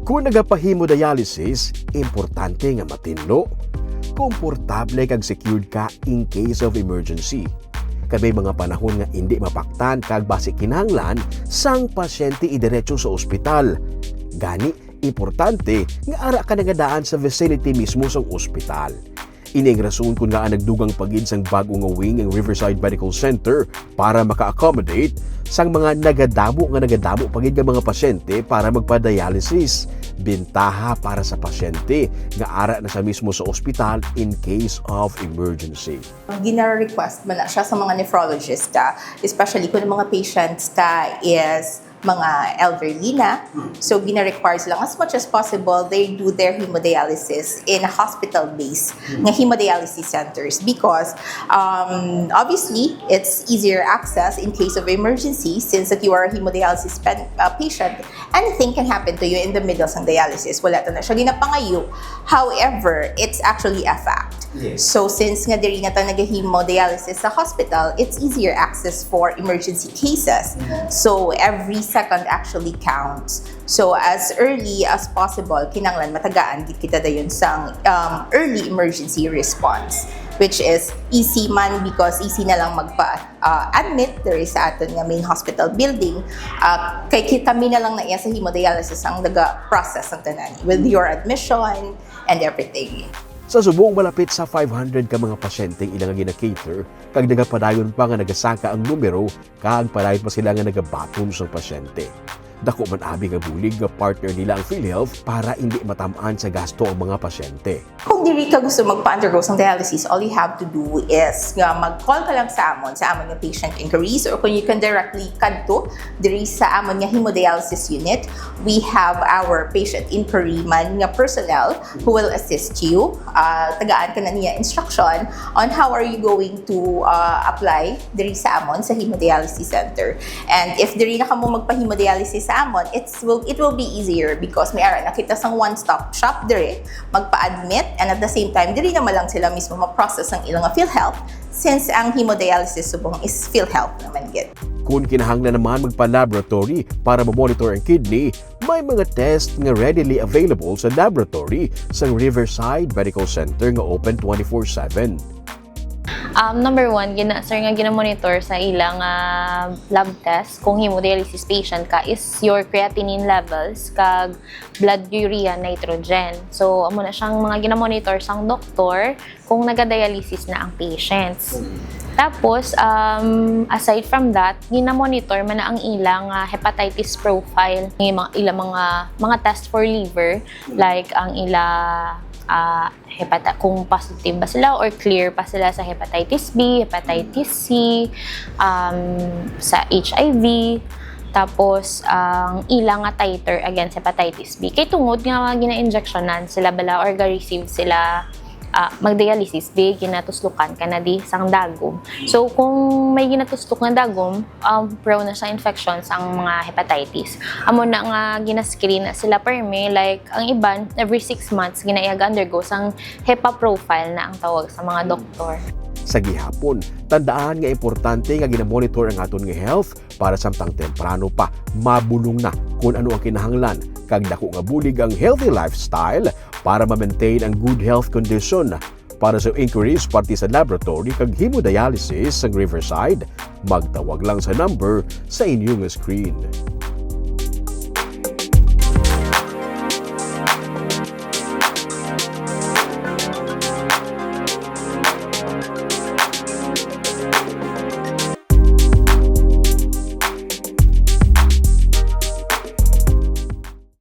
Kung nagapa-hemodialysis, importante nga matinlo. Komportable kag secured ka in case of emergency. Kag may mga panahon nga hindi mapaktan kag base kinahanglan sang pasyente idiretso sa ospital. Gani, importante nga ara ka nagadaan sa vicinity mismo sang ospital. Ining rason kung nga nagdugang pagid sang bago nga wing ang Riverside Medical Center para maka-accommodate sang mga nagadamo pagid nga mga pasyente para magpa-dialysis. Bentaha para sa pasyente nga ara na sa mismo sa ospital in case of emergency. Gina-request man na siya sa mga nephrologist ka, especially kung mga patients ka is mga elderly na. So, gina-require lang as much as possible, they do their hemodialysis in a hospital-based nga hemodialysis centers because obviously, it's easier access in case of emergency since that you are a hemodialysis patient. Anything can happen to you in the middle ng dialysis. Wala ta na siya ginapangayo. However, it's actually a fact. Yes. So, since nga diri na ta nag-hemodialysis sa hospital, it's easier access for emergency cases. So, every second actually counts. So, as early as possible, kinanglan matagaan kita dayon sang early emergency response, which is easy man because easy na lang magpa-admit there is sa aton nga main hospital building. Kay kami na lang na iya sa hemodialysis ang naga-process ng tanan with your admission and everything. Sa subong malapit sa 500 ka mga pasyenteng ilang nga gina-cater, kag nagapadayon pa nga nagasaka ang numero, kag padayon pa sila nga nagabaton sa pasyente. Dako man abi nga bulig nga partner nila ang PhilHealth para hindi matamaan sa gasto ang mga pasyente. Kung diri ka gusto magpa-undergo sa dialysis, all you have to do is nga mag-call ka lang sa amon nga patient inquiries, or kung you can directly kadto diri sa amon nga hemodialysis unit, we have our patient inquiry man nga personnel who will assist you. Tagaan ka na niya instruction on how are you going to apply diri sa amon sa hemodialysis center. And if diri na kamo magpa-hemodialysis sa amon, it will be easier because may ara nakita sang one-stop shop diri, magpa-admit, and at the same time, diri naman lang sila mismo ma-process ang ilang PhilHealth since ang hemodialysis subong is PhilHealth naman gid. Kung kinahanglan naman magpa-laboratory para ma-monitor ang kidney, may mga test nga readily available sa laboratory sa Riverside Medical Center nga open 24/7. Number one, gina-monitor sa ilang lab test kung hemodialysis patient ka is your creatinine levels kag blood urea nitrogen. So, amo na siyang mga gina-monitor sang doktor kung naga-dialysis na ang patients. Tapos, aside from that, gina-monitor man na ang ilang hepatitis profile, ilang mga test for liver, like ang kung positive ba sila or clear pa sila sa hepatitis B, hepatitis C, sa HIV, tapos ang ilang titer against hepatitis B. Kay tungod nga gina-injectionan sila bala or ga-receive sila mag-dialysis B, ginatuslukan ka na di sang dagom. So, kung may ginatuslok na dagom, prone na sa infections ang mga hepatitis. Amo na nga ginascreen na sila perme, like ang iban, every 6 months, ginaiag-undergo sang HEPA profile na ang tawag sa mga doktor. Sa gihapon, tandaan nga importante nga ginamonitor ang aton nga health para samtang temprano pa mabulong na kung ano ang kinahanglan kag dako nga bulig ang healthy lifestyle para ma-maintain ang good health condition. Para sa inquiries parte sa laboratory kag hemodialysis sa Riverside, magtawag lang sa number sa inyong screen.